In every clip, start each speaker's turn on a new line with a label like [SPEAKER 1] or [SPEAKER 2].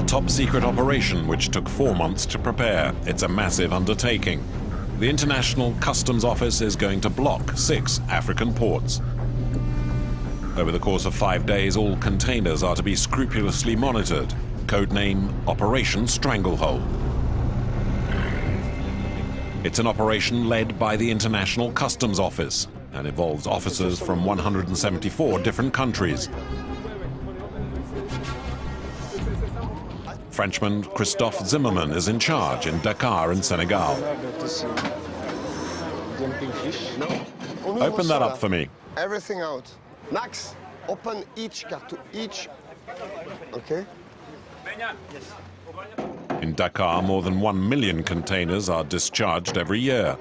[SPEAKER 1] top-secret operation which took 4 months to prepare. It's a massive undertaking. The International Customs Office is going to block 6 African ports. Over the course of 5 days, all containers are to be scrupulously monitored. Codename Operation Stranglehold. It's an operation led by the International Customs Office and involves officers from 174 different countries. Frenchman Christophe Zimmermann is in charge in Dakar in Senegal. Open that up for me.
[SPEAKER 2] Everything out. Max, open each carton, each. Okay.
[SPEAKER 1] In Dakar, more than 1 million containers are discharged every year.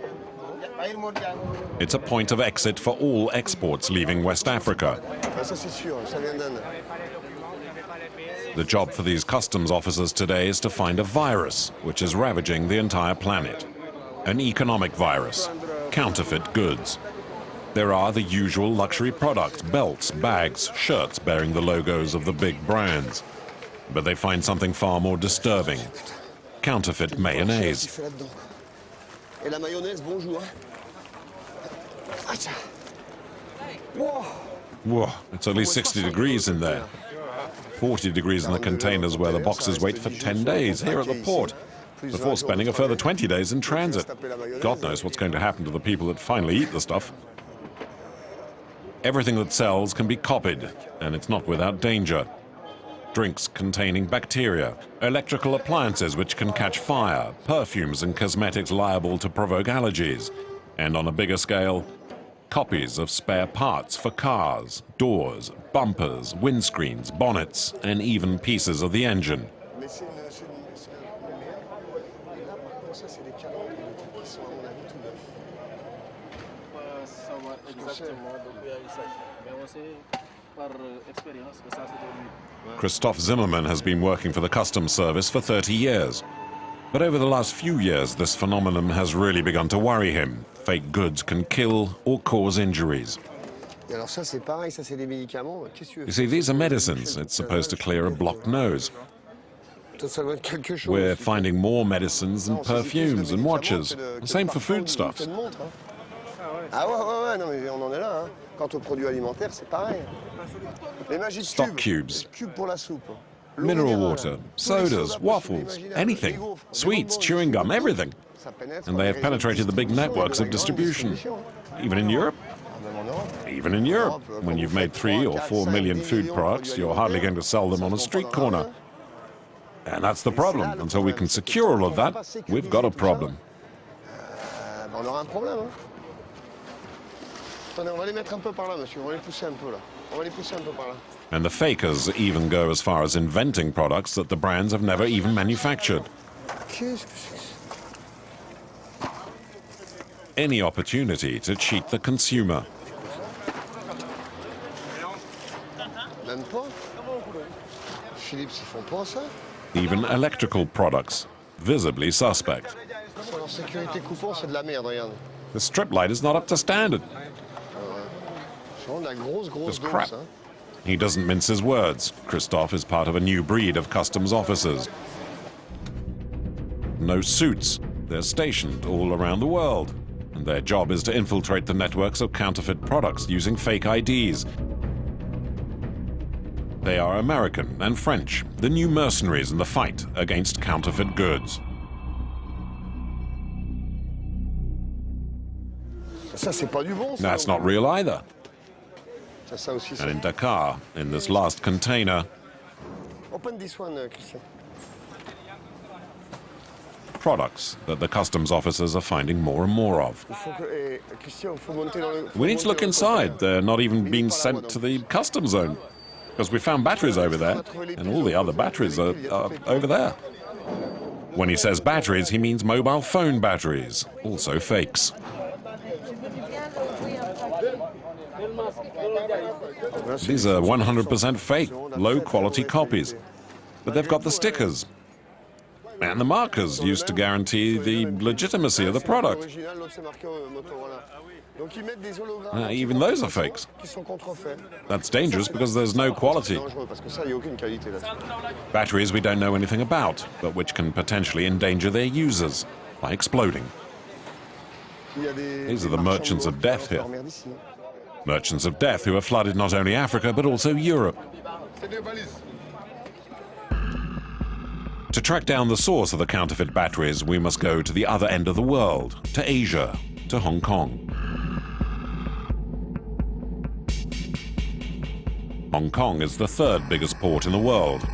[SPEAKER 1] It's a point of exit for all exports leaving West Africa. The job for these customs officers today is to find a virus which is ravaging the entire planet. An economic virus, counterfeit goods. There are the usual luxury products, belts, bags, shirts bearing the logos of the big brands. But they find something far more disturbing. Counterfeit mayonnaise. Whoa, it's only 60 degrees in there. 40 degrees in the containers where the boxes wait for 10 days here at the port, before spending a further 20 days in transit. God knows what's going to happen to the people that finally eat the stuff. Everything that sells can be copied, and it's not without danger. Drinks containing bacteria, electrical appliances which can catch fire, perfumes and cosmetics liable to provoke allergies, and on a bigger scale, copies of spare parts for cars, doors, bumpers, windscreens, bonnets, and even pieces of the engine. Christophe Zimmermann has been working for the Customs Service for 30 years. But over the last few years, this phenomenon has really begun to worry him. Fake goods can kill or cause injuries. You see, these are medicines. It's supposed to clear a blocked nose. We're finding more medicines and perfumes and watches. The same for foodstuffs. Stock cubes, mineral water, sodas, waffles, anything, sweets, chewing gum, everything. And they have penetrated the big networks of distribution. Even in Europe? Even in Europe. When you've made 3 or 4 million food products, you're hardly going to sell them on a street corner. And that's the problem. Until we can secure all of that, we've got a problem. And the fakers even go as far as inventing products that the brands have never even manufactured. Any opportunity to cheat the consumer. Even electrical products, visibly suspect. The strip light is not up to standard. It's crap. He doesn't mince his words. Christophe is part of a new breed of customs officers. No suits. They're stationed all around the world. And their job is to infiltrate the networks of counterfeit products using fake IDs. They are American and French, the new mercenaries in the fight against counterfeit goods. That's not real either. And in Dakar, in this last container,
[SPEAKER 2] open this one, Christian.
[SPEAKER 1] Products that the customs officers are finding more and more of. We need to look inside. They're not even being sent to the customs zone. Because we found batteries over there, and all the other batteries are over there. When he says batteries, he means mobile phone batteries, also fakes. These are 100% fake, low-quality copies. But they've got the stickers. And the markers used to guarantee the legitimacy of the product. Even those are fakes. That's dangerous because there's no quality. Batteries we don't know anything about, but which can potentially endanger their users by exploding. These are the merchants of death here. Merchants of death who have flooded not only Africa but also Europe. To track down the source of the counterfeit batteries, we must go to the other end of the world, to Asia, to Hong Kong. Hong Kong is the third biggest port in the world.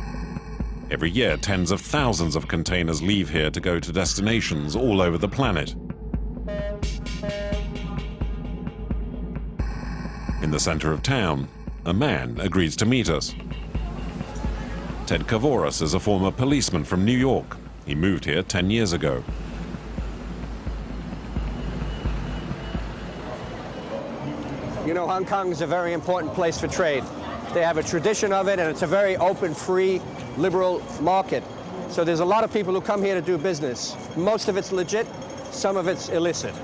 [SPEAKER 1] Every year, tens of thousands of containers leave here to go to destinations all over the planet. In the center of town, a man agrees to meet us. Ted Kavoris is a former policeman from New York. He moved here 10 years ago.
[SPEAKER 3] You know, Hong Kong is a very important place for trade. They have a tradition of it, and it's a very open, free, liberal market. So there's a lot of people who come here to do business. Most of it's legit, some of it's illicit.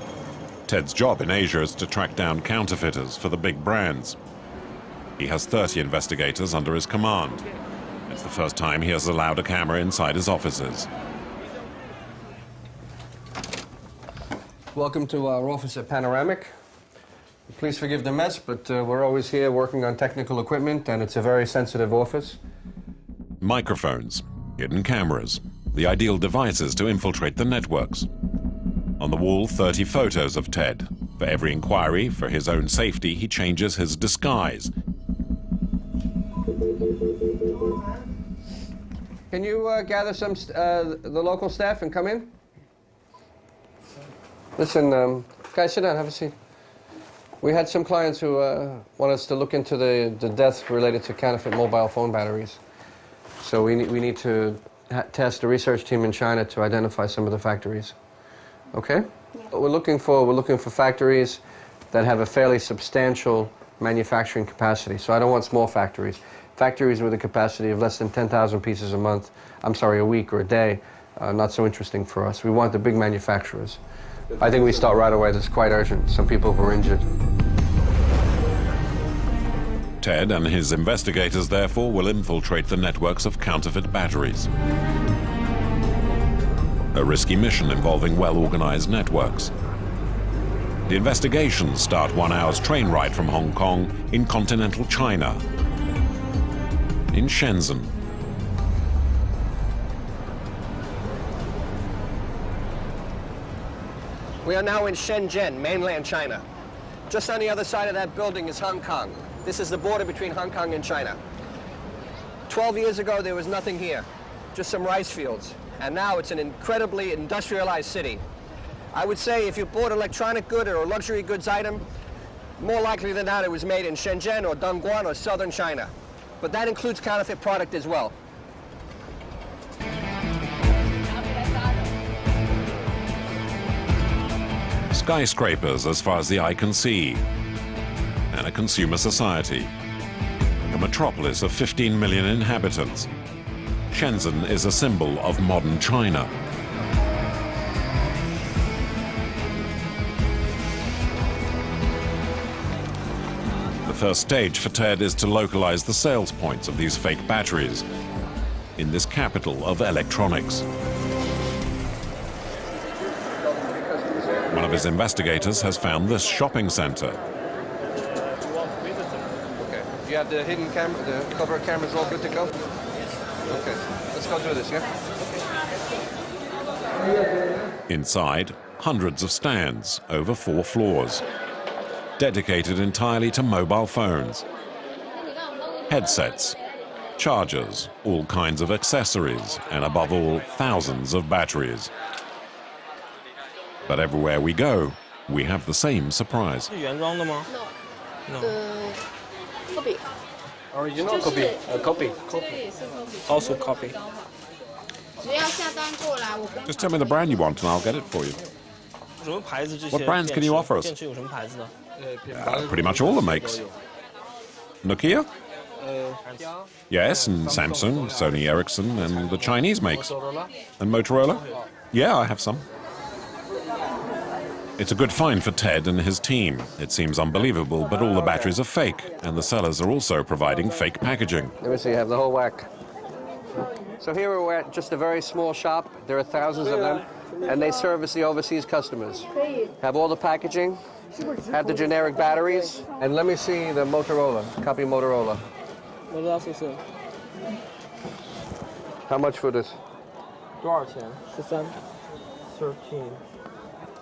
[SPEAKER 1] Ted's job in Asia is to track down counterfeiters for the big brands. He has 30 investigators under his command. It's the first time he has allowed a camera inside his offices.
[SPEAKER 3] Welcome to our office at Panoramic. Please forgive the mess, but we're always here working on technical equipment, and it's a very sensitive office.
[SPEAKER 1] Microphones, hidden cameras, the ideal devices to infiltrate the networks. On the wall, 30 photos of Ted. For every inquiry, for his own safety, he changes his disguise.
[SPEAKER 3] Can you gather some the local staff and come in? Listen, guys, sit down, have a seat. We had some clients who want us to look into the death related to counterfeit mobile phone batteries. So we need to task the research team in China to identify some of the factories. Okay? Yeah. What we're looking for factories that have a fairly substantial manufacturing capacity. So I don't want small factories. Factories with a capacity of less than 10,000 pieces a week or a day, not so interesting for us. We want the big manufacturers. I think we start right away. This is quite urgent. Some people were injured.
[SPEAKER 1] Ted and his investigators, therefore, will infiltrate the networks of counterfeit batteries. A risky mission involving well-organized networks. The investigations start 1 hour's train ride from Hong Kong in continental China, in Shenzhen.
[SPEAKER 3] We are now in Shenzhen, mainland China. Just on the other side of that building is Hong Kong. This is the border between Hong Kong and China. 12 years ago, there was nothing here, just some rice fields. And now it's an incredibly industrialized city. I would say if you bought an electronic good or a luxury goods item, more likely than not it was made in Shenzhen or Dongguan or southern China. But that includes counterfeit product as well.
[SPEAKER 1] Skyscrapers as far as the eye can see, and a consumer society. A metropolis of 15 million inhabitants. Shenzhen is a symbol of modern China. The first stage for Ted is to localize the sales points of these fake batteries in this capital of electronics. One of his investigators has found this shopping center.
[SPEAKER 3] Okay. You have the hidden camera, the cover cameras all good to go? Okay. Let's go do this, yeah?
[SPEAKER 1] Inside, hundreds of stands over 4 floors, dedicated entirely to mobile phones, headsets, chargers, all kinds of accessories, and above all, thousands of batteries. But everywhere we go, we have the same surprise.
[SPEAKER 4] No. Copy.
[SPEAKER 3] Original copy. Copy.
[SPEAKER 4] Also copy.
[SPEAKER 1] Just tell me the brand you want and I'll get it for you. What brands can you offer us? Pretty much all the makes. Nokia? Yes, and Samsung, Sony Ericsson, and the Chinese makes. And Motorola? Yeah, I have some. It's a good find for Ted and his team. It seems unbelievable, but all the batteries are fake, and the sellers are also providing fake packaging.
[SPEAKER 3] Let me see, you have the whole whack. So here we're at just a very small shop. There are thousands of them, and they service the overseas customers. Have all the packaging, have the generic batteries, and let me see the Motorola, copy Motorola. How much for this?
[SPEAKER 4] 多少钱？13 13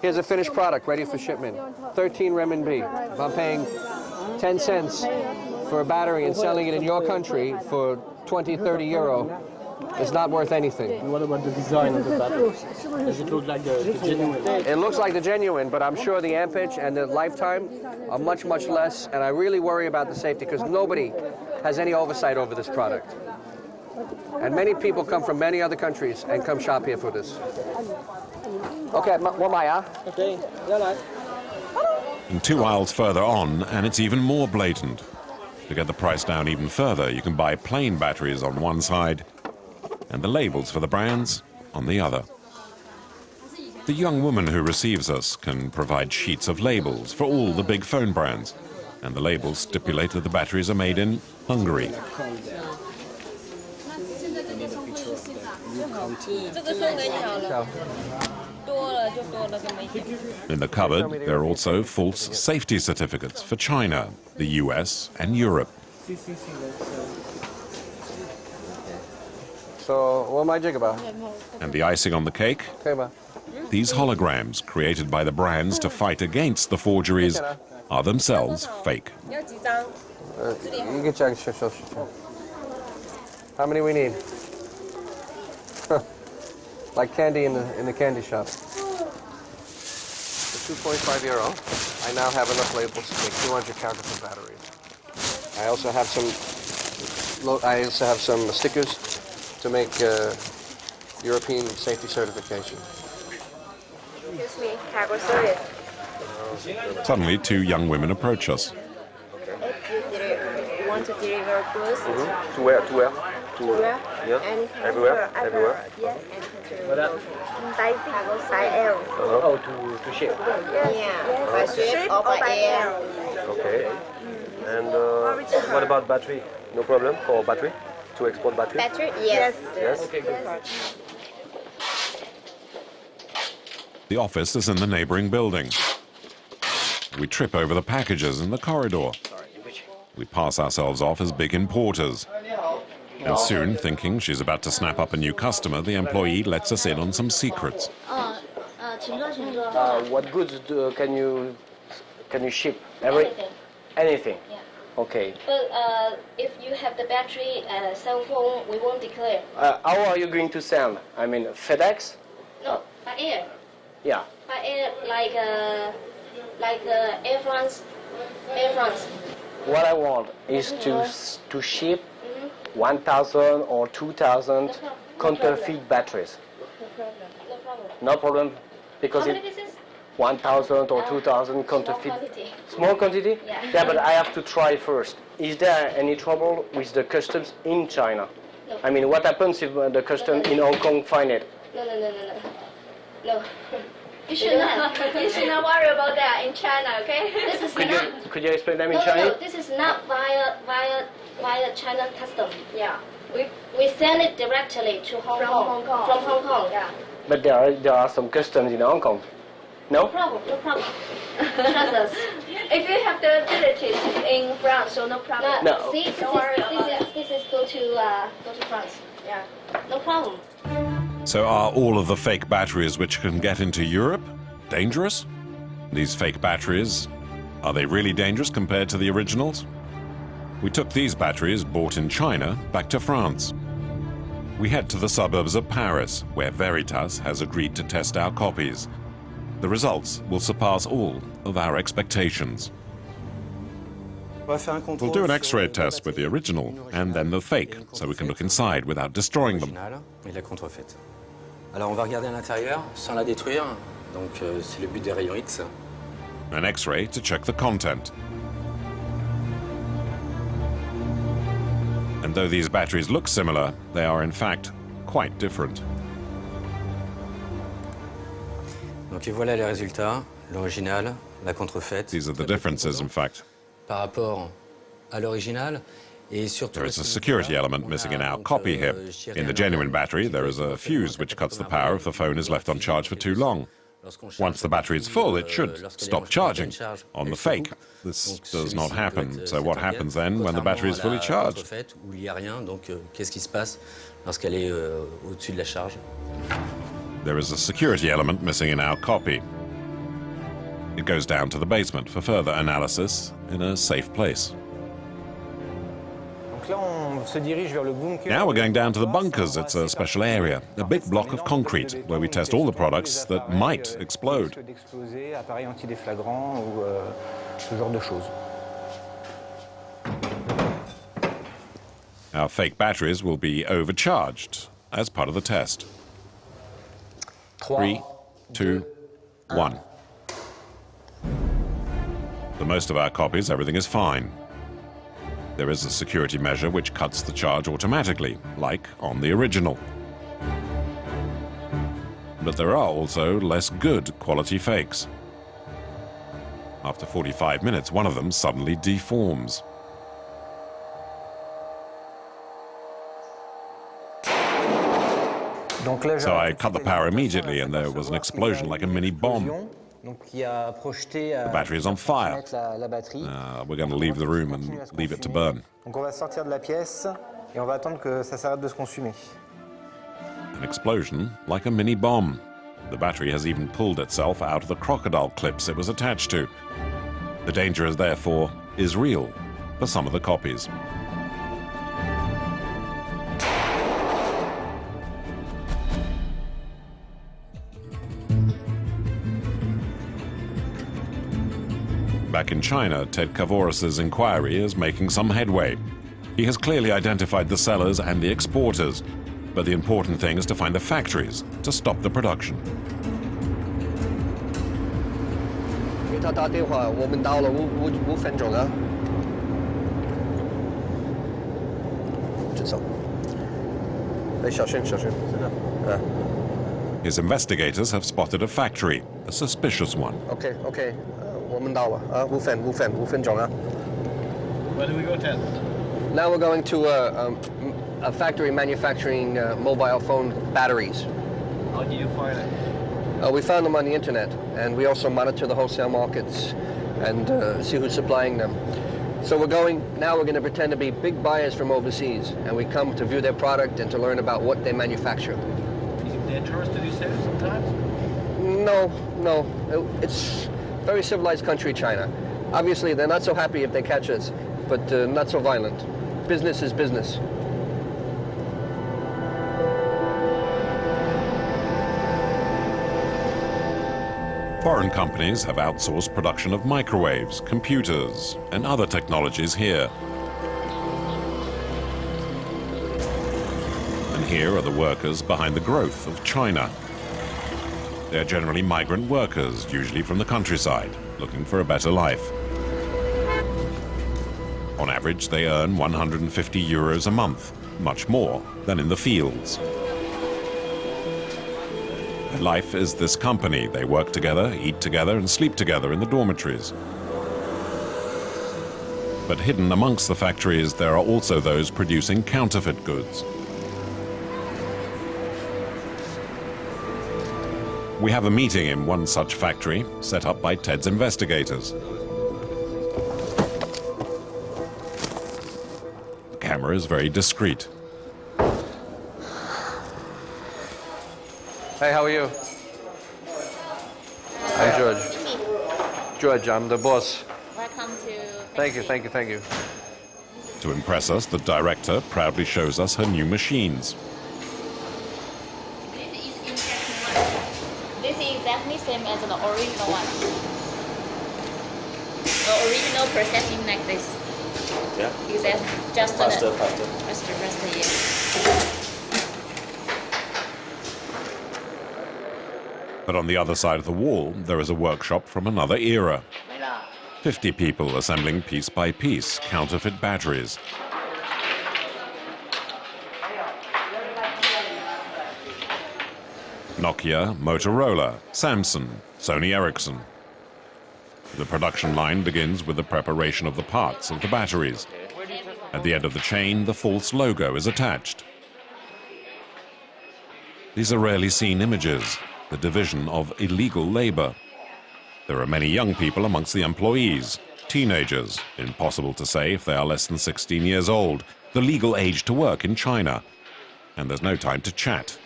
[SPEAKER 3] Here's a finished product ready for shipment. 13 renminbi. If I'm paying 10 cents for a battery and selling it in your country for 20, 30 euro, it's not worth anything.
[SPEAKER 4] And what about the design of the battery? Does it look like the genuine?
[SPEAKER 3] It looks like the genuine, but I'm sure the ampage and the lifetime are much, much less, and I really worry about the safety because nobody has any oversight over this product. And many people come from many other countries and come shop here for this. Okay, what Maya?
[SPEAKER 4] Okay, 再来。
[SPEAKER 1] And 2 aisles further on, and it's even more blatant. To get the price down even further, you can buy plain batteries on one side and the labels for the brands on the other. The young woman who receives us can provide sheets of labels for all the big phone brands, and the labels stipulate that the batteries are made in Hungary. In the cupboard, there are also false safety certificates for China, the US, and Europe.
[SPEAKER 3] So, what am I jig about?
[SPEAKER 1] And the icing on the cake? These holograms, created by the brands to fight against the forgeries, are themselves fake.
[SPEAKER 3] How many we need? Like candy in the candy shop. For 2.5 euro, I now have enough labels to make 200 counterfeit batteries. I also have some stickers to make European safety certification.
[SPEAKER 5] Excuse me, cargo service.
[SPEAKER 1] Suddenly, 2 young women approach us.
[SPEAKER 5] If you want to deliver goods,
[SPEAKER 2] To where? To where?
[SPEAKER 5] to where?
[SPEAKER 2] Yeah.
[SPEAKER 5] Anything.
[SPEAKER 2] Everywhere? Everywhere?
[SPEAKER 5] Yes, by air.
[SPEAKER 3] Oh, to ship.
[SPEAKER 5] Yeah, by ship or by air.
[SPEAKER 2] Okay. And what about battery? No problem for battery? To export battery?
[SPEAKER 5] Battery? Yes.
[SPEAKER 2] Yes?
[SPEAKER 3] Okay, good.
[SPEAKER 1] The office is in the neighboring building. We trip over the packages in the corridor. We pass ourselves off as big importers. And soon, thinking she's about to snap up a new customer, the employee lets us in on some secrets.
[SPEAKER 6] What goods can you ship? Anything.
[SPEAKER 7] Yeah.
[SPEAKER 6] Okay.
[SPEAKER 7] But if you have the battery cell phone, we won't declare.
[SPEAKER 6] How are you going to send? I mean, FedEx?
[SPEAKER 7] No, by air.
[SPEAKER 6] Yeah.
[SPEAKER 7] By air, like Air France. Air France.
[SPEAKER 6] What I want is to ship 1,000 or 2,000 counterfeit batteries.
[SPEAKER 7] No problem. No problem.
[SPEAKER 6] No problem, because
[SPEAKER 7] How many pieces?
[SPEAKER 6] 1,000 or 2,000 counterfeit.
[SPEAKER 7] quantity.
[SPEAKER 6] Small quantity?
[SPEAKER 7] Yeah.
[SPEAKER 6] But I have to try first. Is there any trouble with the customs in China?
[SPEAKER 7] No.
[SPEAKER 6] I mean, what happens if the customs in Hong Kong find it?
[SPEAKER 7] No.
[SPEAKER 5] You should not worry about that in China, okay?
[SPEAKER 7] This is not.
[SPEAKER 6] Could you explain them in
[SPEAKER 7] No,
[SPEAKER 6] Chinese?
[SPEAKER 7] this is not via China custom.
[SPEAKER 5] Yeah.
[SPEAKER 7] We send it directly to Hong
[SPEAKER 5] From
[SPEAKER 7] Kong.
[SPEAKER 5] Hong Kong.
[SPEAKER 7] From Hong Kong.
[SPEAKER 5] Yeah.
[SPEAKER 6] But there are some customs in Hong Kong.
[SPEAKER 7] No
[SPEAKER 6] No?
[SPEAKER 7] problem. Trust us.
[SPEAKER 5] If you have the ability in France, so no problem.
[SPEAKER 6] No.
[SPEAKER 7] See,
[SPEAKER 5] Don't worry about
[SPEAKER 7] this is go to France.
[SPEAKER 5] Yeah.
[SPEAKER 7] No problem.
[SPEAKER 1] So are all of the fake batteries which can get into Europe dangerous? These fake batteries, are they really dangerous compared to the originals? We took these batteries, bought in China, back to France. We head to the suburbs of Paris, where Veritas has agreed to test our copies. The results will surpass all of our expectations. We'll do an X-ray test with the original and then the fake, so we can look inside without destroying them.
[SPEAKER 8] Et la contrefaite. Alors on va regarder à l'intérieur sans la détruire, donc c'est le but des rayons X.
[SPEAKER 1] An X-ray to check the content. And though these batteries look similar, they are in fact quite different.
[SPEAKER 8] Donc et voilà les résultats, l'original, la contrefaite.
[SPEAKER 1] These are the differences, in fact.
[SPEAKER 8] Par rapport à l'original.
[SPEAKER 1] There is a security element missing in our copy here. In the genuine battery, there is a fuse which cuts the power if the phone is left on charge for too long. Once the battery is full, it should stop charging. On the fake, this does not happen. So what happens then when the battery is fully charged? There is a security element missing in our copy. It goes down to the basement for further analysis in a safe place. Now we're going down to the bunkers. It's a special area, a big block of concrete, where we test all the products that might explode. Our fake batteries will be overcharged as part of the test. 3, 2, 1. For most of our copies, everything is fine. There is a security measure which cuts the charge automatically, like on the original. But there are also less good quality fakes. After 45 minutes, one of them suddenly deforms. So I cut the power immediately, and there was an explosion like a mini bomb. The battery is on fire. We're going to leave the room and leave it to burn. An explosion like a mini bomb. The battery has even pulled itself out of the crocodile clips it was attached to. The danger is therefore real for some of the copies. Back in China, Ted Kavoris's inquiry is making some headway. He has clearly identified the sellers and the exporters, but the important thing is to find the factories to stop the production. His investigators have spotted a factory, a suspicious one.
[SPEAKER 3] Okay. 我们到了5分钟
[SPEAKER 4] Where do we go, Ted?
[SPEAKER 3] Now we're going to a factory manufacturing mobile phone batteries.
[SPEAKER 4] How do you find it?
[SPEAKER 3] We found them on the internet, and we also monitor the wholesale markets and see who's supplying them. So we're going to pretend to be big buyers from overseas, and we come to view their product and to learn about what they manufacture.
[SPEAKER 4] Is it dangerous to do so sometimes?
[SPEAKER 3] No. It's a very civilized country, China. Obviously, they're not so happy if they catch us, but not so violent. Business is business.
[SPEAKER 1] Foreign companies have outsourced production of microwaves, computers, and other technologies here. And here are the workers behind the growth of China. They're generally migrant workers, usually from the countryside, looking for a better life. On average, they earn 150 euros a month, much more than in the fields. Their life is this company. They work together, eat together, and sleep together in the dormitories. But hidden amongst the factories, there are also those producing counterfeit goods. We have a meeting in one such factory, set up by Ted's investigators. The camera is very discreet.
[SPEAKER 3] Hey, how are you? I'm George. George, I'm the boss.
[SPEAKER 5] Welcome to.
[SPEAKER 3] Thank you.
[SPEAKER 1] To impress us, the director proudly shows us her new machines.
[SPEAKER 5] This is exactly same as the original one. The original processing like this.
[SPEAKER 8] Yeah.
[SPEAKER 5] Exactly. Just
[SPEAKER 8] Faster.
[SPEAKER 5] yeah.
[SPEAKER 1] But on the other side of the wall, there is a workshop from another era. 50 people assembling piece by piece counterfeit batteries. Nokia, Motorola, Samsung, Sony Ericsson. The production line begins with the preparation of the parts of the batteries. At the end of the chain, the false logo is attached. These are rarely seen images, the division of illegal labor. There are many young people amongst the employees, teenagers, impossible to say if they are less than 16 years old, the legal age to work in China. And there's no time to chat.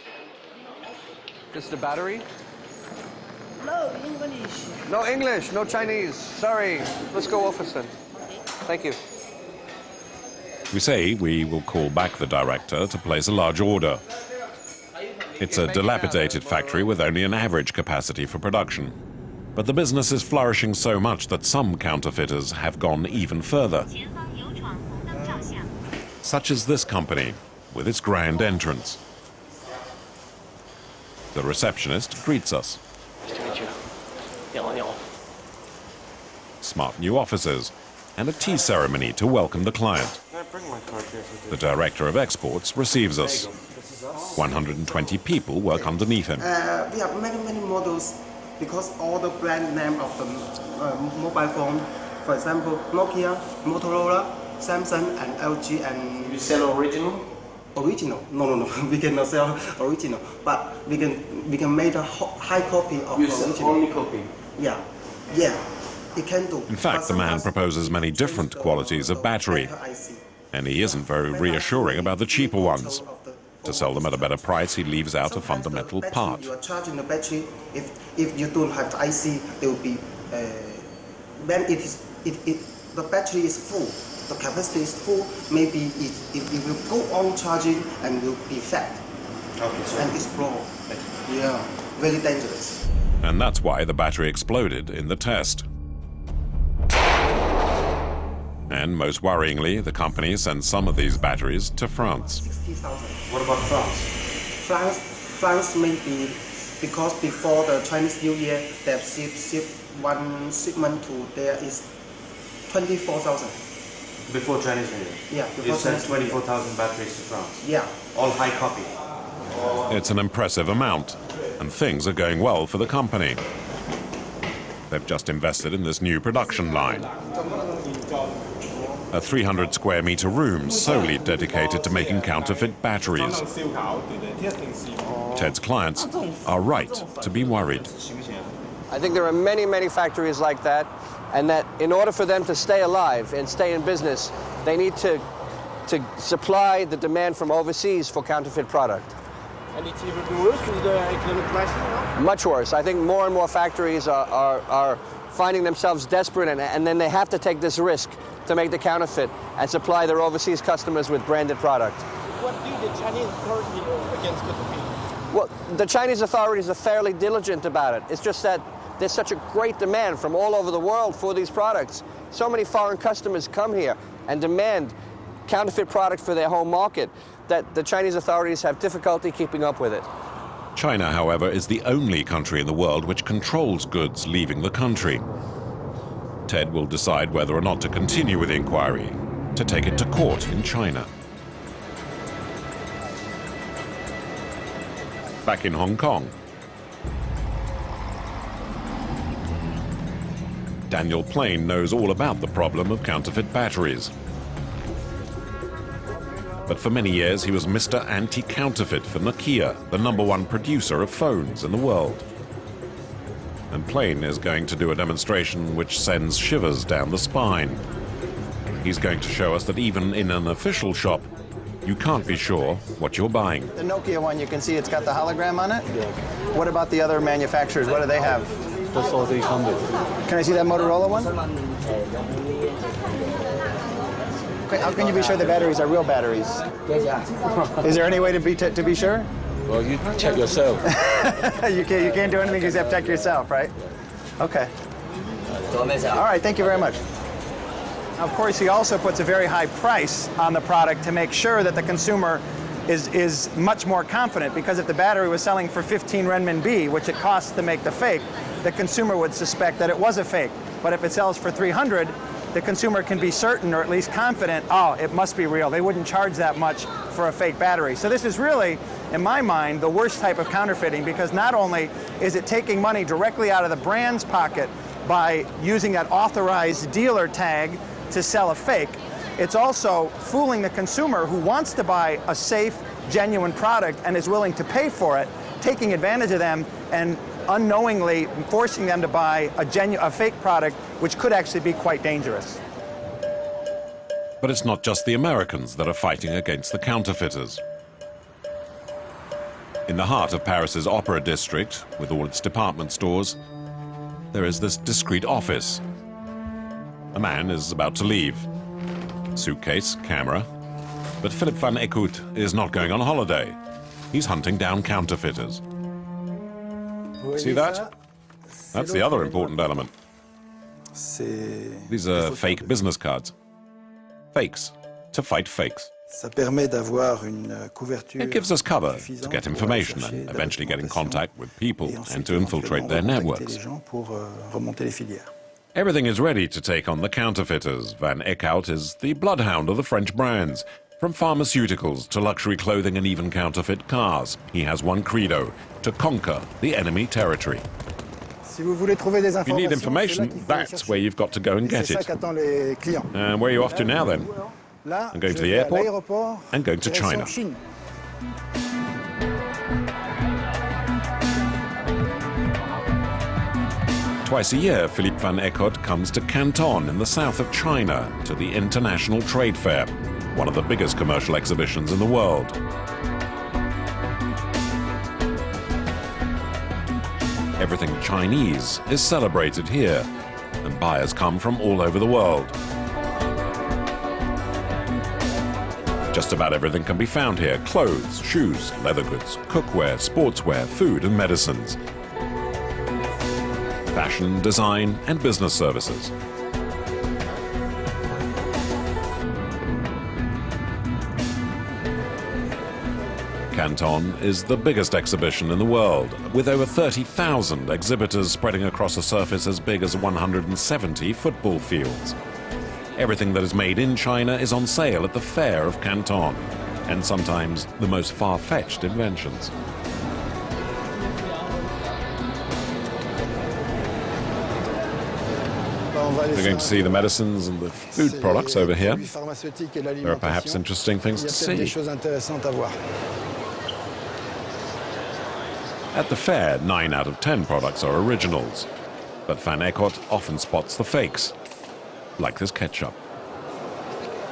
[SPEAKER 3] This is the battery?
[SPEAKER 4] No English.
[SPEAKER 3] No English, no Chinese. Sorry. Let's go office then. Thank you.
[SPEAKER 1] We say we will call back the director to place a large order. It's a dilapidated factory with only an average capacity for production. But the business is flourishing so much that some counterfeiters have gone even further. Such as this company, with its grand entrance. The receptionist greets us. Smart new offices and a tea ceremony to welcome the client. The director of exports receives us. 120 people work underneath him.
[SPEAKER 9] We have many models because all the brand name of the mobile phone, for example, Nokia, Motorola, Samsung, and LG, and...
[SPEAKER 6] You sell original?
[SPEAKER 9] Original? No. We cannot sell original, but we can make a high copy of
[SPEAKER 6] you
[SPEAKER 9] original.
[SPEAKER 6] sell only copy?
[SPEAKER 9] Yeah, it can do.
[SPEAKER 1] In fact, the man proposes many different qualities of battery, and he isn't very reassuring about the cheaper ones. To sell them at a better price, he leaves out a fundamental part.
[SPEAKER 9] You are charging the battery. If you don't have the IC, there will be when the battery is full, the capacity is full. Maybe it will go on charging and will be fat and explode. Yeah, very dangerous.
[SPEAKER 1] And that's why the battery exploded in the test. And most worryingly, the company sends some of these batteries to France.
[SPEAKER 9] 60,000. What about France? France maybe because before the Chinese New Year, they have shipped one shipment to there is 24,000.
[SPEAKER 10] Before Chinese New Year?
[SPEAKER 9] Yeah, before
[SPEAKER 10] you sent 24,000 batteries to France?
[SPEAKER 9] Yeah.
[SPEAKER 10] All high copy?
[SPEAKER 1] It's an impressive amount, and things are going well for the company. They've just invested in this new production line. A 300 square meter room solely dedicated to making counterfeit batteries. Ted's clients are right to be worried.
[SPEAKER 3] I think there are many factories like that, and that in order for them to stay alive and stay in business, they need to supply the demand from overseas for counterfeit product.
[SPEAKER 6] And it's even worse with the economic crisis?
[SPEAKER 3] Much worse. I think more and more factories are finding themselves desperate, and then they have to take this risk to make the counterfeit and supply their overseas customers with branded product.
[SPEAKER 6] What do the Chinese authorities do against counterfeit?
[SPEAKER 3] Well, the Chinese authorities are fairly diligent about it. It's just that there's such a great demand from all over the world for these products. So many foreign customers come here and demand counterfeit product for their home market that the Chinese authorities have difficulty keeping up with it.
[SPEAKER 1] China, however, is the only country in the world which controls goods leaving the country. Ted will decide whether or not to continue with the inquiry, to take it to court in China. Back in Hong Kong, Daniel Plain knows all about the problem of counterfeit batteries. But for many years he was Mr. Anti-Counterfeit for Nokia, the #1 producer of phones in the world. And Plain is going to do a demonstration which sends shivers down the spine. He's going to show us that even in an official shop, you can't be sure what you're buying.
[SPEAKER 11] The Nokia one, you can see it's got the hologram on it. Yeah. What about the other manufacturers? What do they have?
[SPEAKER 10] That's all they come with.
[SPEAKER 11] Can I see that Motorola one? How can you be sure the batteries are real batteries? Is there any way to be sure?
[SPEAKER 10] Well, you check yourself.
[SPEAKER 11] you can't do anything except check yourself, right? Okay. All right, thank you very much. Of course, he also puts a very high price on the product to make sure that the consumer is much more confident, because if the battery was selling for 15 renminbi, which it costs to make the fake, the consumer would suspect that it was a fake. But if it sells for 300, the consumer can be certain, or at least confident, oh, it must be real. They wouldn't charge that much for a fake battery. So this is really in my mind, the worst type of counterfeiting, because not only is it taking money directly out of the brand's pocket by using that authorized dealer tag to sell a fake, it's also fooling the consumer who wants to buy a safe, genuine product and is willing to pay for it, taking advantage of them and unknowingly forcing them to buy a fake product, which could actually be quite dangerous.
[SPEAKER 1] But it's not just the Americans that are fighting against the counterfeiters. In the heart of Paris's Opera District, with all its department stores, there is this discreet office. A man is about to leave. Suitcase, camera. But Philip van Eekhout is not going on holiday. He's hunting down counterfeiters. See that? That's the other important element. These are fake business cards. Fakes. To fight fakes. It gives us cover to get information and eventually get in contact with people and to infiltrate their networks. Everything is ready to take on the counterfeiters. Van Eekhout is the bloodhound of the French brands. From pharmaceuticals to luxury clothing and even counterfeit cars, he has one credo: to conquer the enemy territory. If you need information, that's where you've got to go and get it. And where are you off to now, then? I'm going to the airport and going to China. Twice a year, Philippe van Eekhout comes to Canton in the south of China to the International Trade Fair, one of the biggest commercial exhibitions in the world. Everything Chinese is celebrated here, and buyers come from all over the world. Just about everything can be found here: clothes, shoes, leather goods, cookware, sportswear, food and medicines. Fashion, design and business services. Canton is the biggest exhibition in the world, with over 30,000 exhibitors spreading across a surface as big as 170 football fields. Everything that is made in China is on sale at the fair of Canton, and sometimes the most far-fetched inventions. We're going to see the medicines and the food products over here. There are perhaps interesting things to see. At the fair, 9 out of 10 products are originals. But Van Eekhout often spots the fakes, like this ketchup.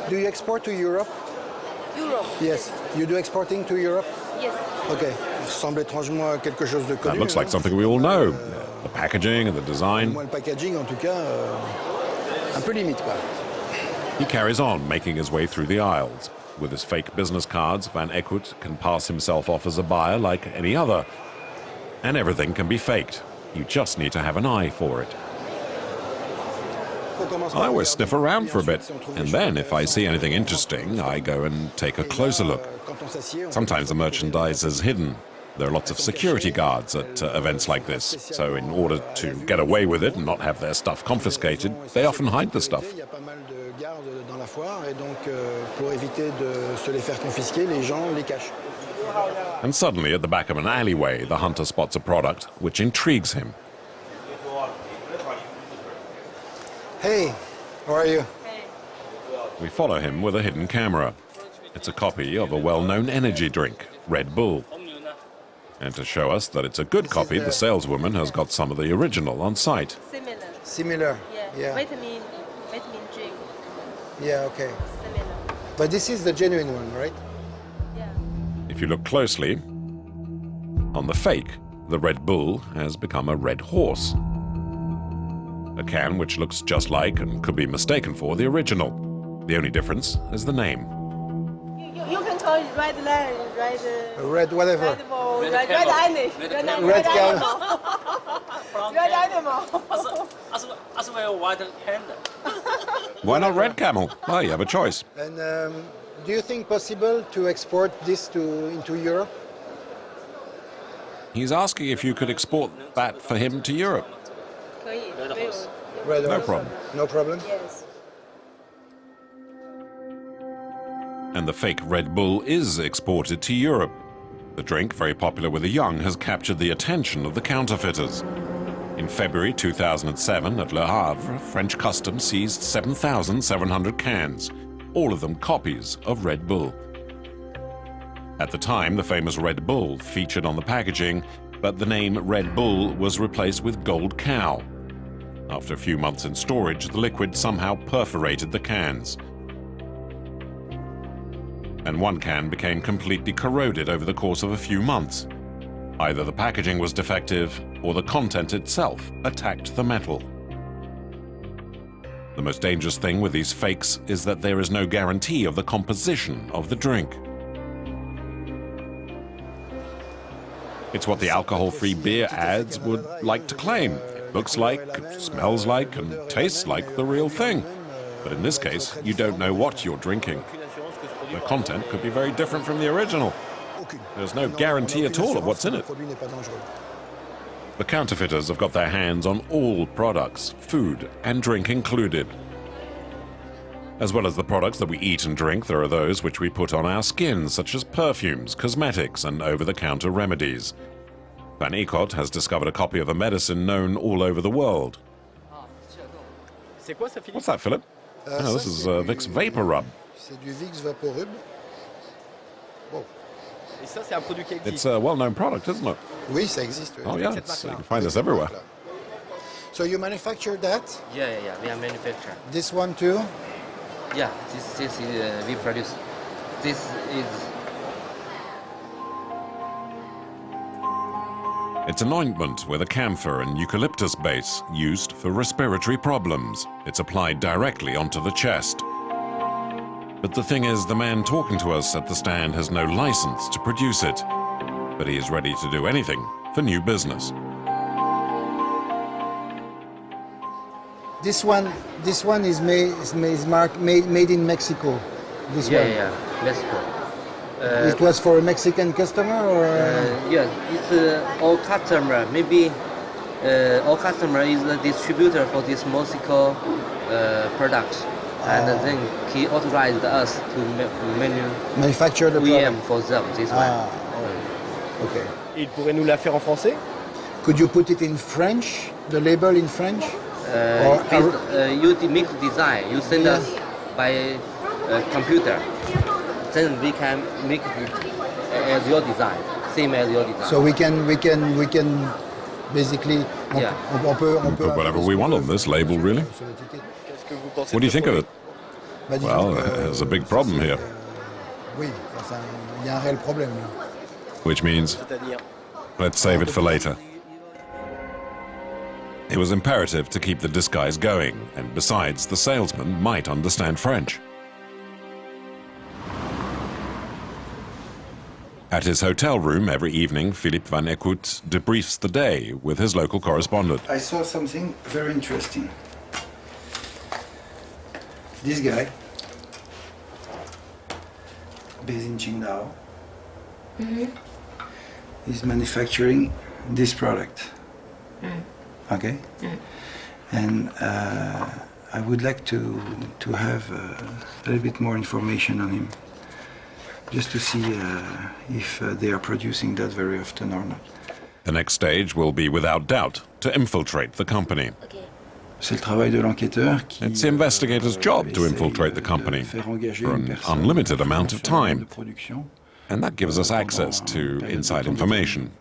[SPEAKER 12] Do you export to Europe?
[SPEAKER 7] Europe.
[SPEAKER 12] Yes. You do exporting to Europe?
[SPEAKER 7] Yes.
[SPEAKER 12] Okay. Ressemble étrangement à quelque chose de connu.
[SPEAKER 1] That looks like something we all know. The packaging and the design.
[SPEAKER 12] Moi, le packaging, en tout cas, un peu limite, quoi.
[SPEAKER 1] He carries on, making his way through the aisles. With his fake business cards, Van Eekhout can pass himself off as a buyer like any other. And everything can be faked. You just need to have an eye for it. I always sniff around for a bit, and then if I see anything interesting, I go and take a closer look. Sometimes the merchandise is hidden. There are lots of security guards at events like this, so in order to get away with it and not have their stuff confiscated, they often hide the stuff. And suddenly, at the back of an alleyway, the hunter spots a product which intrigues him.
[SPEAKER 12] Hey, how are you?
[SPEAKER 1] We follow him with a hidden camera. It's a copy of a well-known energy drink, Red Bull. And to show us that it's a good copy, the saleswoman has got some of the original on site.
[SPEAKER 12] Similar. Yeah.
[SPEAKER 13] Vitamin drink.
[SPEAKER 12] Yeah, okay.
[SPEAKER 13] Similar.
[SPEAKER 12] But this is the genuine one, right?
[SPEAKER 1] If you look closely, on the fake, the Red Bull has become a red horse. A can which looks just like and could be mistaken for the original. The only difference is the name.
[SPEAKER 13] You can call it red line,
[SPEAKER 12] red whatever.
[SPEAKER 13] Red bull, red animal.
[SPEAKER 12] Red cow.
[SPEAKER 13] Red animal.
[SPEAKER 1] Why not red camel? Well, you have a choice.
[SPEAKER 12] And do you think possible to export this into Europe?
[SPEAKER 1] He's asking if you could export that for him to Europe. No problem.
[SPEAKER 12] No problem?
[SPEAKER 13] Yes.
[SPEAKER 1] And the fake Red Bull is exported to Europe. The drink, very popular with the young, has captured the attention of the counterfeiters. In February 2007, at Le Havre, French customs seized 7,700 cans, all of them copies of Red Bull. At the time, the famous Red Bull featured on the packaging, but the name Red Bull was replaced with Gold Cow. After a few months in storage, the liquid somehow perforated the cans. And one can became completely corroded over the course of a few months. Either the packaging was defective or the content itself attacked the metal. The most dangerous thing with these fakes is that there is no guarantee of the composition of the drink. It's what the alcohol-free beer ads would like to claim. It looks like, smells like, and tastes like the real thing. But in this case, you don't know what you're drinking. The content could be very different from the original. There's no guarantee at all of what's in it. The counterfeiters have got their hands on all products, food and drink included. As well as the products that we eat and drink, there are those which we put on our skin, such as perfumes, cosmetics, and over-the-counter remedies. Van Ecot has discovered a copy of a medicine known all over the world. What's that, Philip? Oh, this is Vicks Vapor Rub. It's a well-known product, isn't it?
[SPEAKER 12] Oui, ça existe.
[SPEAKER 1] Oh, yeah, you can find this everywhere.
[SPEAKER 12] So you manufacture that?
[SPEAKER 14] Yeah, we are manufacturer.
[SPEAKER 12] This one too?
[SPEAKER 14] Yeah, this is we produce. This is.
[SPEAKER 1] It's an ointment with a camphor and eucalyptus base used for respiratory problems. It's applied directly onto the chest. But the thing is, the man talking to us at the stand has no license to produce it. But he is ready to do anything for new business.
[SPEAKER 12] This one is made in Mexico. This one.
[SPEAKER 14] Yeah, Mexico.
[SPEAKER 12] It was for a Mexican customer, or?
[SPEAKER 14] Yeah, it's all customer. Maybe all customer is the distributor for this Mexico product, and then he authorized us to
[SPEAKER 12] manufacture the
[SPEAKER 14] OEM for them. This one.
[SPEAKER 12] Okay.
[SPEAKER 6] Il pourrait nous la faire en français?
[SPEAKER 12] Could you put it in French? The label in French?
[SPEAKER 14] You make design. You send us by computer. Then we can make it as your design, same as your design.
[SPEAKER 12] So we can basically.
[SPEAKER 1] We put whatever we want on this label, really. What do you think of it? Well, there's a big problem here. Which means, let's save it for later. It was imperative to keep the disguise going, and besides, the salesman might understand French. At his hotel room every evening, Philippe Van Ecot debriefs the day with his local correspondent.
[SPEAKER 15] I saw something very interesting. This guy, based in Qingdao, is manufacturing this product. Okay? And I would like to have a little bit more information on him, just to see if they are producing that very often or not.
[SPEAKER 1] The next stage will be, without doubt, to infiltrate the company. It's the investigator's job to infiltrate the company for an unlimited amount of time, and that gives us access to inside information.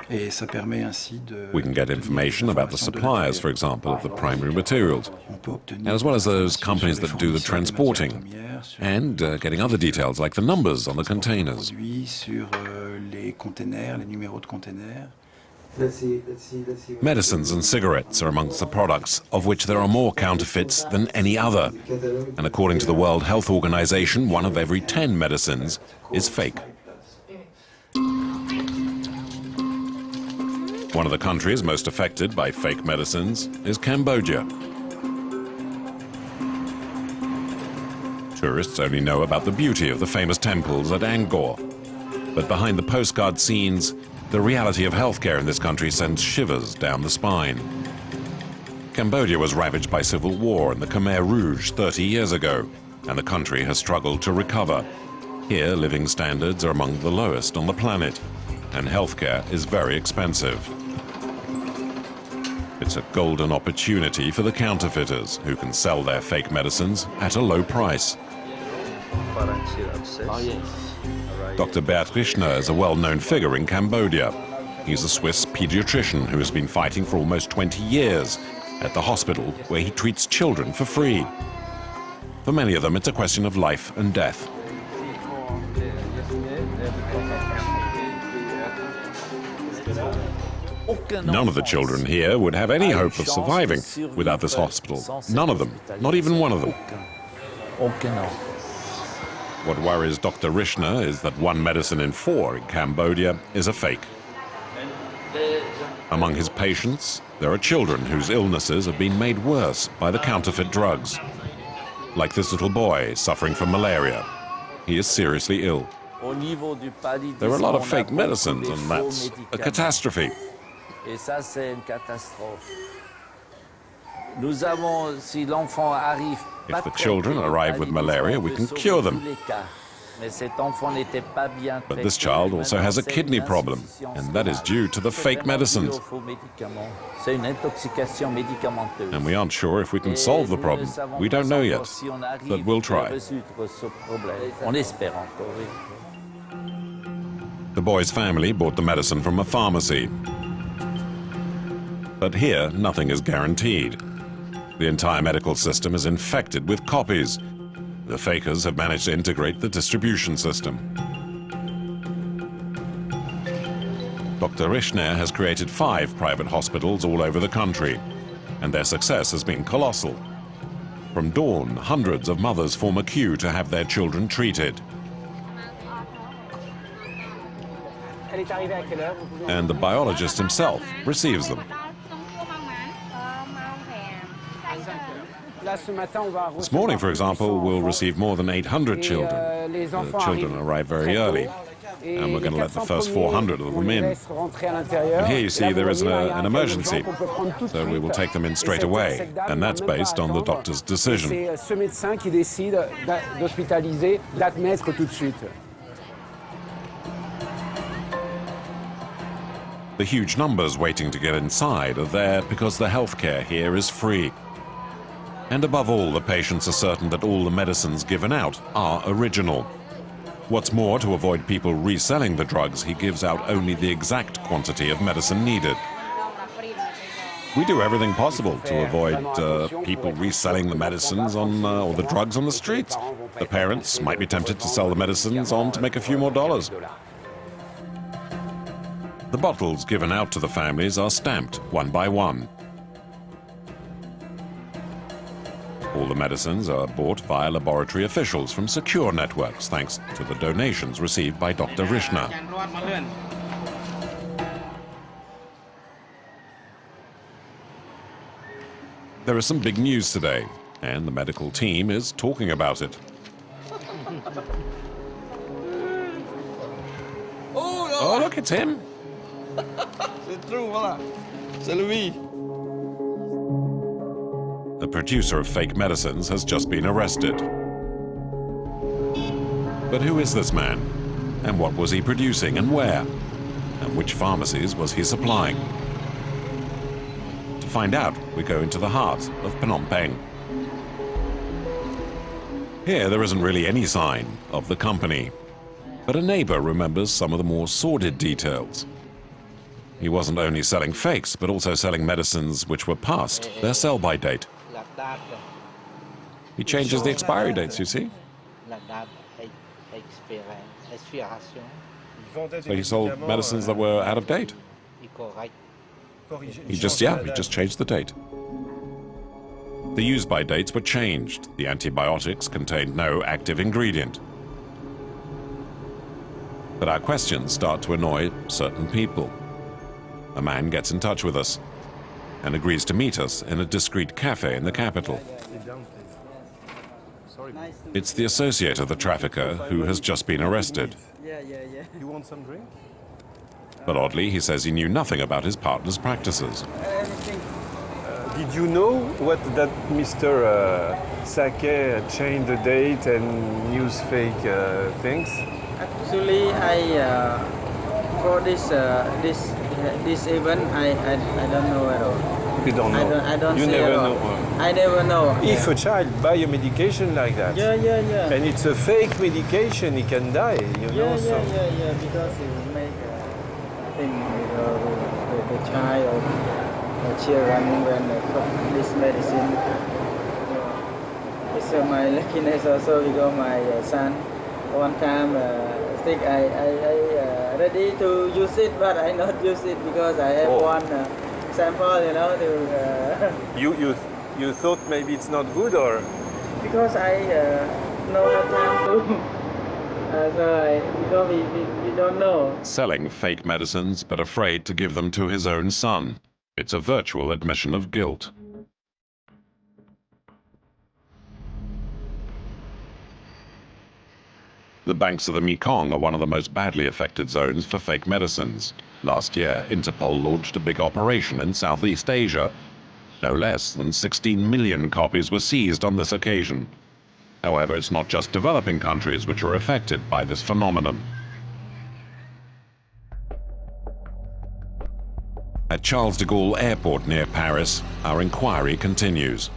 [SPEAKER 1] We can get information about the suppliers, for example, of the primary materials, as well as those companies that do the transporting, and getting other details like the numbers on the containers. Medicines and cigarettes are amongst the products of which there are more counterfeits than any other. And according to the World Health Organization, 1 of every 10 medicines is fake. One of the countries most affected by fake medicines is Cambodia. Tourists only know about the beauty of the famous temples at Angkor. But behind the postcard scenes, the reality of healthcare in this country sends shivers down the spine. Cambodia was ravaged by civil war and the Khmer Rouge 30 years ago, and the country has struggled to recover. Here, living standards are among the lowest on the planet, and healthcare is very expensive. It's a golden opportunity for the counterfeiters, who can sell their fake medicines at a low price. Dr. Bert Rischner is a well-known figure in Cambodia. He's a Swiss pediatrician who has been fighting for almost 20 years at the hospital where he treats children for free. For many of them, it's a question of life and death. None of the children here would have any hope of surviving without this hospital. None of them, not even one of them. What worries Dr. Rischner is that 1 medicine in 4 in Cambodia is a fake. Among his patients, there are children whose illnesses have been made worse by the counterfeit drugs. Like this little boy suffering from malaria. He is seriously ill. There are a lot of fake medicines, and that's a catastrophe. If the children arrive with malaria, we can cure them. But this child also has a kidney problem, and that is due to the fake medicines. And we aren't sure if we can solve the problem. We don't know yet, but we'll try. The boy's family bought the medicine from a pharmacy. But here, nothing is guaranteed. The entire medical system is infected with copies. The fakers have managed to integrate the distribution system. Dr. Rischner has created 5 private hospitals all over the country, and their success has been colossal. From dawn, hundreds of mothers form a queue to have their children treated. And the biologist himself receives them. This morning, for example, we'll receive more than 800 children. The children arrive very early, and we're going to let the first 400 of them in. And here you see there is an emergency, so we will take them in straight away, and that's based on the doctor's decision. The huge numbers waiting to get inside are there because the healthcare here is free. And above all, the patients are certain that all the medicines given out are original. What's more, to avoid people reselling the drugs, he gives out only the exact quantity of medicine needed. We do everything possible to avoid people reselling the medicines or the drugs on the streets. The parents might be tempted to sell the medicines on to make a few more dollars. The bottles given out to the families are stamped one by one. All the medicines are bought via laboratory officials from secure networks, thanks to the donations received by Dr. Rischner. There is some big news today, and the medical team is talking about it. Oh, look, it's him. The producer of fake medicines has just been arrested. But who is this man? And what was he producing and where? And which pharmacies was he supplying? To find out, we go into the heart of Phnom Penh. Here, there isn't really any sign of the company. But a neighbor remembers some of the more sordid details. He wasn't only selling fakes, but also selling medicines which were past their sell-by date. He changes the expiry dates, you see. So he sold medicines that were out of date. He just changed the date. The use-by dates were changed. The antibiotics contained no active ingredient. But our questions start to annoy certain people. A man gets in touch with us and agrees to meet us in a discreet cafe in the capital. It's the associate of the trafficker who has just been arrested.
[SPEAKER 16] You want some drink?
[SPEAKER 1] But oddly, he says he knew nothing about his partner's practices.
[SPEAKER 16] Did you know what that Mr. Sake changed the date and use fake things?
[SPEAKER 17] Actually, for this event, I don't know at all.
[SPEAKER 16] You don't know?
[SPEAKER 17] I don't
[SPEAKER 16] you
[SPEAKER 17] say
[SPEAKER 16] never
[SPEAKER 17] at all.
[SPEAKER 16] know?
[SPEAKER 17] I never know.
[SPEAKER 16] If a child buy a medication like that, and it's a fake medication, he can die, you know?
[SPEAKER 17] Yeah, because it will make thing with the child or children when they put this medicine. It's my luckiness also because my son one time I think I ready to use it, but I not use it because I have one sample, you know. To,
[SPEAKER 16] you thought maybe it's not good, or
[SPEAKER 17] because I no have time to. Because we don't know.
[SPEAKER 1] Selling fake medicines, but afraid to give them to his own son. It's a virtual admission of guilt. The banks of the Mekong are one of the most badly affected zones for fake medicines. Last year, Interpol launched a big operation in Southeast Asia. No less than 16 million copies were seized on this occasion. However, it's not just developing countries which are affected by this phenomenon. At Charles de Gaulle Airport near Paris, our inquiry continues.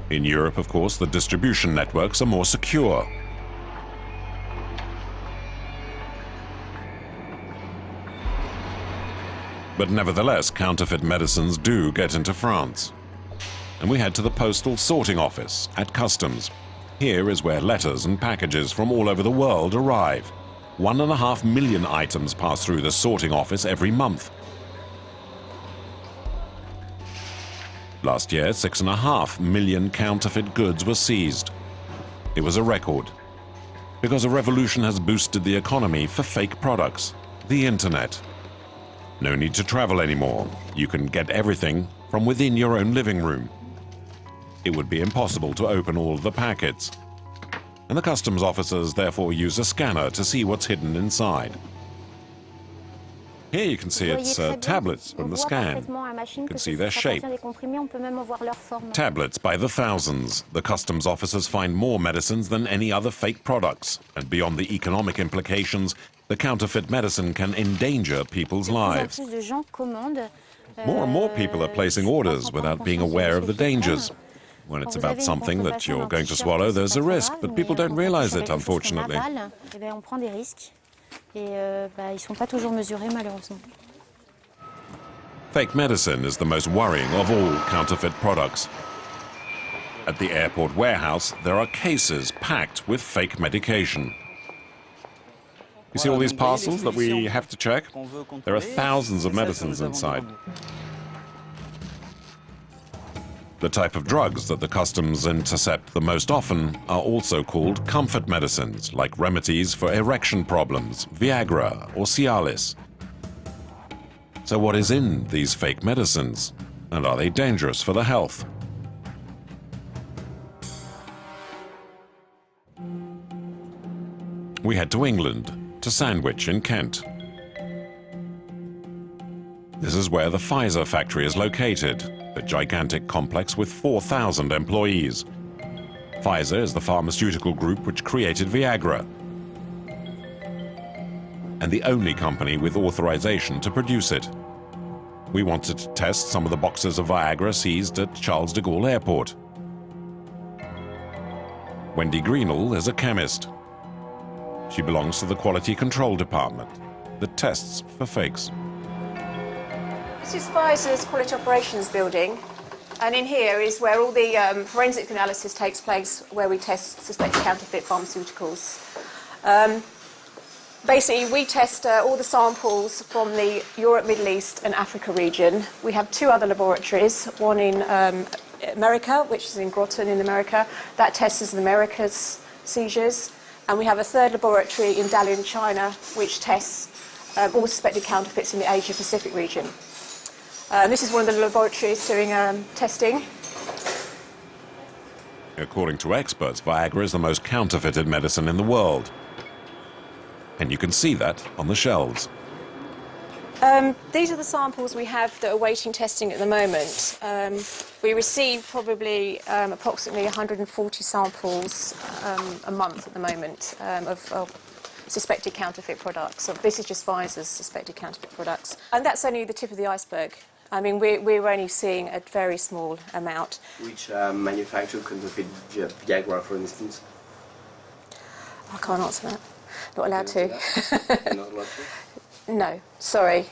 [SPEAKER 1] In Europe, of course, the distribution networks are more secure. But nevertheless, counterfeit medicines do get into France. And we head to the postal sorting office at customs. Here is where letters and packages from all over the world arrive. 1.5 million items pass through the sorting office every month. Last year, 6.5 million counterfeit goods were seized. It was a record, because a revolution has boosted the economy for fake products, the internet. No need to travel anymore. You can get everything from within your own living room. It would be impossible to open all of the packets, and the customs officers therefore use a scanner to see what's hidden inside. Here you can see it's tablets from the scan. You can see their shape. Tablets by the thousands. The customs officers find more medicines than any other fake products. And beyond the economic implications, the counterfeit medicine can endanger people's lives. More and more people are placing orders without being aware of the dangers. When it's about something that you're going to swallow, there's a risk, but people don't realize it, unfortunately. Fake medicine is the most worrying of all counterfeit products. At the airport warehouse, there are cases packed with fake medication. You see all these parcels that we have to check? There are thousands of medicines inside. The type of drugs that the customs intercept the most often are also called comfort medicines, like remedies for erection problems, Viagra or Cialis. So what is in these fake medicines? And are they dangerous for the health? We head to England, to Sandwich in Kent. This is where the Pfizer factory is located, a gigantic complex with 4,000 employees. Pfizer is the pharmaceutical group which created Viagra, and the only company with authorization to produce it. We wanted to test some of the boxes of Viagra seized at Charles de Gaulle Airport. Wendy Greenall is a chemist. She belongs to the quality control department that tests for fakes.
[SPEAKER 18] This is Pfizer's Quality Operations building, and in here is where all the forensic analysis takes place, where we test suspected counterfeit pharmaceuticals. Basically, we test all the samples from the Europe, Middle East and Africa region. We have two other laboratories, one in America, which is in Groton in America, that tests the Americas seizures, and we have a third laboratory in Dalian, China, which tests all suspected counterfeits in the Asia-Pacific region. This is one of the laboratories doing testing.
[SPEAKER 1] According to experts, Viagra is the most counterfeited medicine in the world. And you can see that on the shelves.
[SPEAKER 18] These are the samples we have that are waiting testing at the moment. We receive probably approximately 140 samples a month at the moment of suspected counterfeit products. So this is just Pfizer's suspected counterfeit products. And that's only the tip of the iceberg. I mean, we're only seeing a very small amount.
[SPEAKER 6] Which manufacturer counterfeit Viagra, for instance?
[SPEAKER 18] I can't answer that. Not allowed to.
[SPEAKER 6] Not allowed to?
[SPEAKER 18] No, sorry.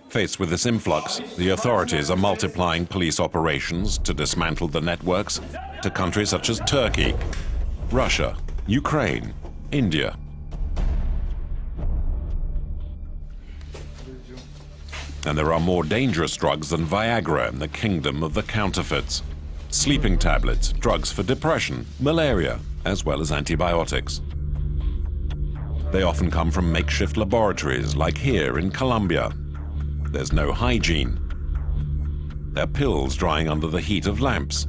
[SPEAKER 1] Faced with this influx, the authorities are multiplying police operations to dismantle the networks to countries such as Turkey, Russia, Ukraine, India. And there are more dangerous drugs than Viagra in the kingdom of the counterfeits. Sleeping tablets, drugs for depression, malaria, as well as antibiotics. They often come from makeshift laboratories, like here in Colombia. There's no hygiene. They're pills drying under the heat of lamps.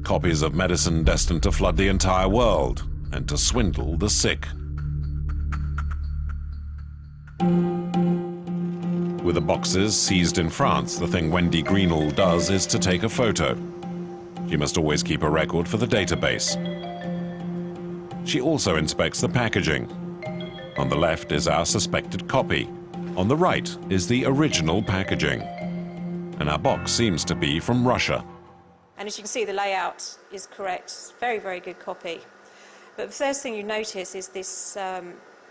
[SPEAKER 1] Copies of medicine destined to flood the entire world and to swindle the sick. With the boxes seized in France, the thing Wendy Greenall does is to take a photo. She must always keep a record for the database. She also inspects the packaging. On the left is our suspected copy. On the right is the original packaging. And our box seems to be from Russia.
[SPEAKER 18] And as you can see, the layout is correct. Very, very good copy. But the first thing you notice is this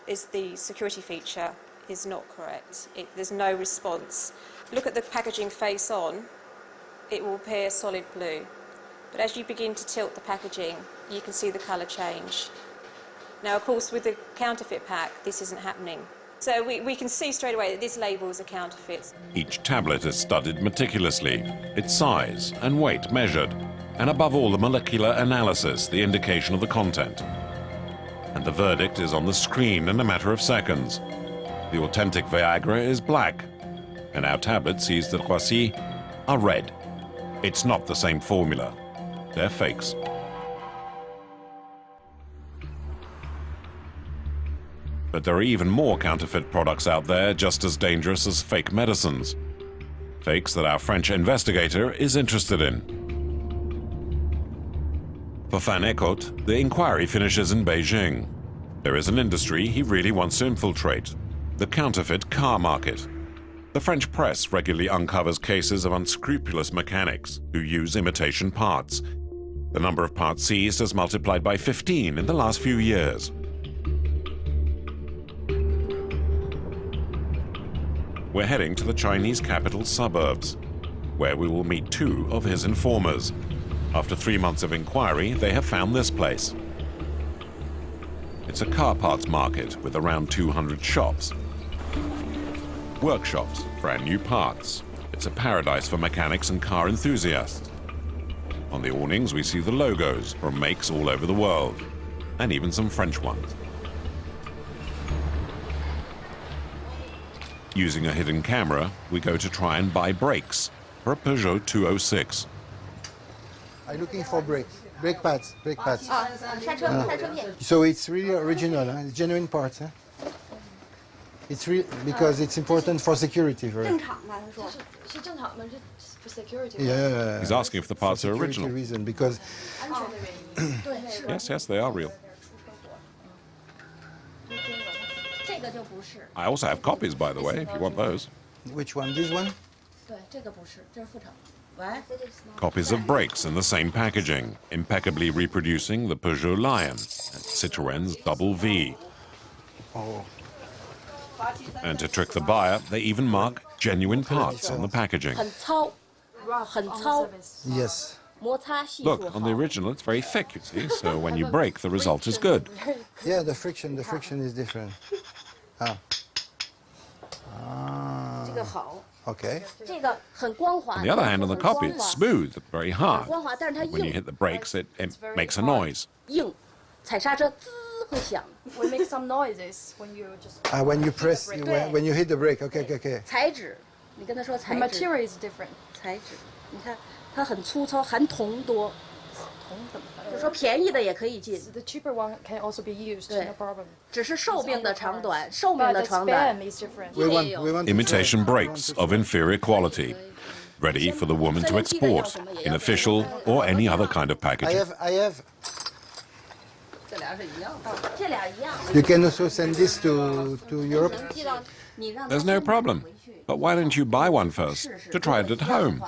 [SPEAKER 18] is the security feature is not correct. There's no response. Look at the packaging face on, it will appear solid blue. But as you begin to tilt the packaging, you can see the colour change. Now, of course, with the counterfeit pack, this isn't happening. So we can see straight away that this label is a counterfeit.
[SPEAKER 1] Each tablet is studied meticulously, its size and weight measured, and above all the molecular analysis, the indication of the content. And the verdict is on the screen in a matter of seconds. The authentic Viagra is black, and our tablets seized at Roissy are red. It's not the same formula. They're fakes. But there are even more counterfeit products out there just as dangerous as fake medicines. Fakes that our French investigator is interested in. For Van Eekhout, the inquiry finishes in Beijing. There is an industry he really wants to infiltrate. The counterfeit car market. The French press regularly uncovers cases of unscrupulous mechanics who use imitation parts. The number of parts seized has multiplied by 15 in the last few years. We're heading to the Chinese capital suburbs, where we will meet two of his informers. After 3 months of inquiry, they have found this place. It's a car parts market with around 200 shops. Workshops, brand new parts. It's a paradise for mechanics and car enthusiasts. On the awnings we see the logos from makes all over the world, and even some French ones. Using a hidden camera, we go to try and buy brakes for a Peugeot 206.
[SPEAKER 12] I'm looking for brakes. Brake pads. So it's really original, huh? It's genuine parts. Huh? It's real because it's important for security. Yeah.
[SPEAKER 1] He's asking if the parts are original.
[SPEAKER 12] Reason, because
[SPEAKER 1] yes, they are real. I also have copies, by the way, if you want those.
[SPEAKER 12] Which one? This one?
[SPEAKER 1] Copies of brakes in the same packaging, impeccably reproducing the Peugeot Lion and Citroën's Double V.
[SPEAKER 12] Oh.
[SPEAKER 1] And to trick the buyer, they even mark genuine parts on the packaging.
[SPEAKER 12] Yes.
[SPEAKER 1] Look, on the original it's very thick, you see, so when you brake, the result is good.
[SPEAKER 12] Yeah, the friction is different. Okay.
[SPEAKER 1] On the other hand, on the copy, it's smooth, very hard. When you hit the brakes, it makes a noise.
[SPEAKER 5] We make some noises when you just...
[SPEAKER 12] when you press, when you hit the brake, okay.
[SPEAKER 5] The material is different.
[SPEAKER 19] 就说便宜的也可以进。
[SPEAKER 20] The cheaper one can also be used,
[SPEAKER 19] 对
[SPEAKER 20] no problem.
[SPEAKER 19] 只是寿命的长短，寿命
[SPEAKER 20] But
[SPEAKER 19] 的
[SPEAKER 20] the
[SPEAKER 19] 长短
[SPEAKER 20] spam is different.
[SPEAKER 12] We want
[SPEAKER 1] Imitation brakes of inferior quality, ready for the woman to export in official or any other kind of packaging.
[SPEAKER 12] I have. You can also send this to Europe.
[SPEAKER 1] There's no problem. But why don't you buy one first to try it at home?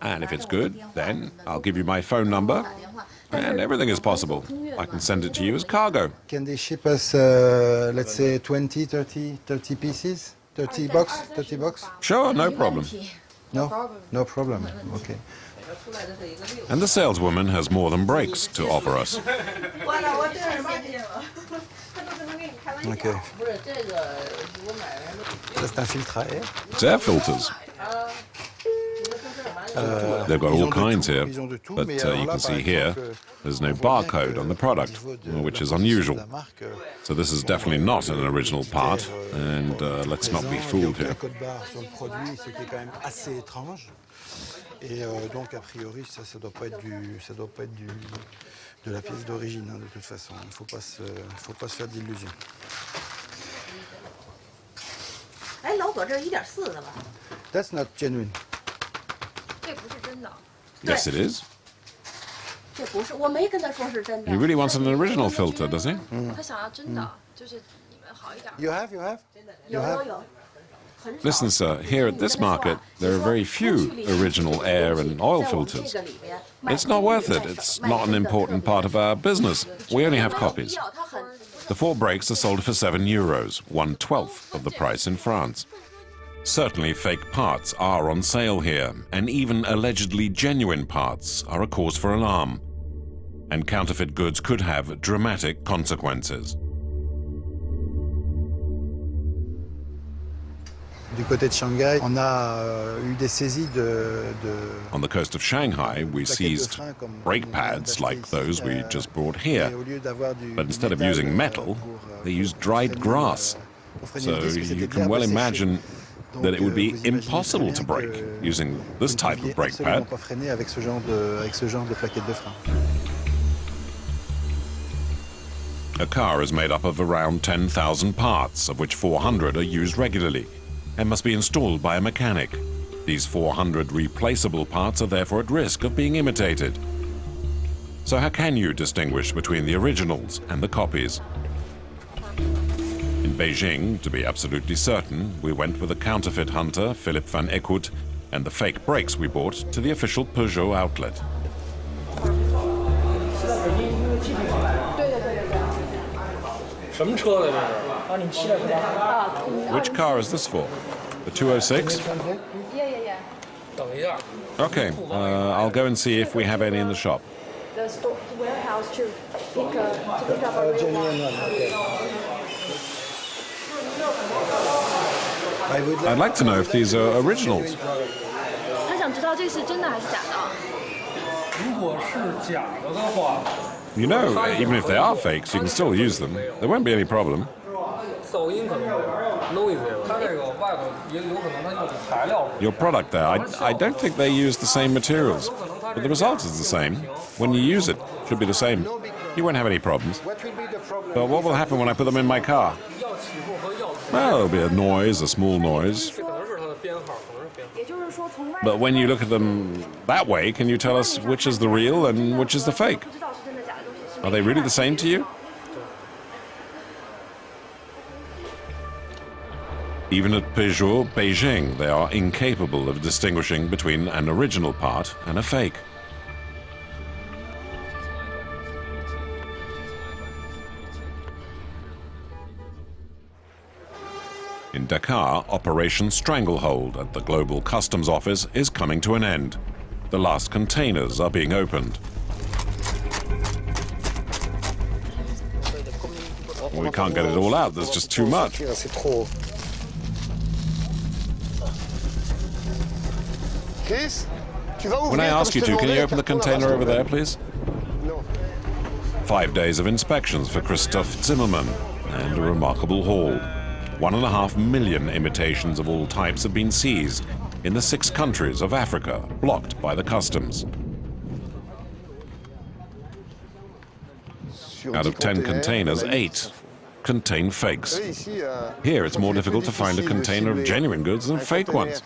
[SPEAKER 1] And if it's good, then I'll give you my phone number, and everything is possible. I can send it to you as cargo.
[SPEAKER 12] Can they ship us, let's say, 20, 30 pieces? 30 bucks?
[SPEAKER 1] Sure, no problem.
[SPEAKER 12] No problem. Okay.
[SPEAKER 1] And the saleswoman has more than brakes to offer us.
[SPEAKER 12] Okay. C'est un filtre à air.
[SPEAKER 1] It's air filters. They've got all kinds here, but you can see here there's no barcode on the product, which is unusual. So this is definitely not an original part, and let's not be fooled here.
[SPEAKER 12] Et donc, a priori, ça doit pas être de la pièce d'origine, de toute façon. Il faut pas se faire d'illusions. That's not genuine.
[SPEAKER 1] Yes, it is.
[SPEAKER 19] 这不是，我没跟他说是真的。
[SPEAKER 1] He really wants an original filter, does he?
[SPEAKER 20] 他想要真的，就是你们好一点。
[SPEAKER 12] You have?
[SPEAKER 19] 有。
[SPEAKER 1] Listen, sir, here at this market, there are very few original air and oil filters. It's not worth it. It's not an important part of our business. We only have copies. The 4 brakes are sold for €7, 1/12 of the price in France. Certainly fake parts are on sale here, and even allegedly genuine parts are a cause for alarm. And counterfeit goods could have dramatic consequences.
[SPEAKER 12] Du côté de Shanghai, on a eu des saisies
[SPEAKER 1] On the coast of Shanghai, we seized brake pads like those we just brought here. But instead of using metal, they used dried grass. So you can well imagine that it would be impossible to brake using this type of brake pad. A car is made up of around 10,000 parts, of which 400 are used regularly and must be installed by a mechanic. These 400 replaceable parts are therefore at risk of being imitated. So how can you distinguish between the originals and the copies? In Beijing, to be absolutely certain, we went with the counterfeit hunter, Philip van Eekhout, and the fake brakes we bought to the official Peugeot outlet. Which car is this for? The 206?
[SPEAKER 20] Yeah.
[SPEAKER 1] Okay, I'll go and see if we have any in the shop.
[SPEAKER 20] The warehouse to pick up a genuine one.
[SPEAKER 1] I'd like to know if these are originals.
[SPEAKER 20] 他想知道这是真的还是假的。
[SPEAKER 1] You know, even if they are fakes, you can still use them. There won't be any problem. Your product there, I don't think they use the same materials, but the result is the same. When you use it, it should be the same. You won't have any problems. But what will happen when I put them in my car? Well, there'll be a noise, a small noise. But when you look at them that way, can you tell us which is the real and which is the fake? Are they really the same to you? Even at Peugeot Beijing, they are incapable of distinguishing between an original part and a fake. In Dakar, Operation Stranglehold at the Global Customs Office is coming to an end. The last containers are being opened. We can't get it all out, there's just too much. When I ask you to, can you open the container over there, please? 5 days of inspections for Christoph Zimmermann and a remarkable haul. 1.5 million imitations of all types have been seized in the 6 countries of Africa, blocked by the customs. Out of 10 containers, 8 contain fakes. Here it's more difficult to find a container of genuine goods than fake ones.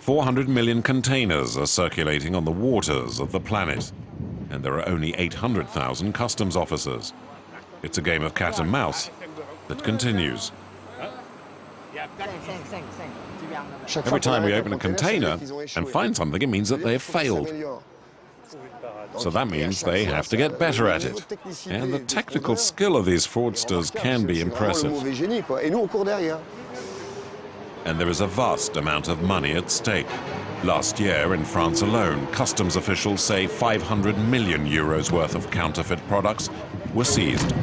[SPEAKER 1] 400 million containers are circulating on the waters of the planet, and there are only 800,000 customs officers. It's a game of cat and mouse that continues. Every time we open a container and find something, it means that they have failed. So that means they have to get better at it. And the technical skill of these fraudsters can be impressive. And there is a vast amount of money at stake. Last year, in France alone, customs officials say 500 million euros worth of counterfeit products were seized.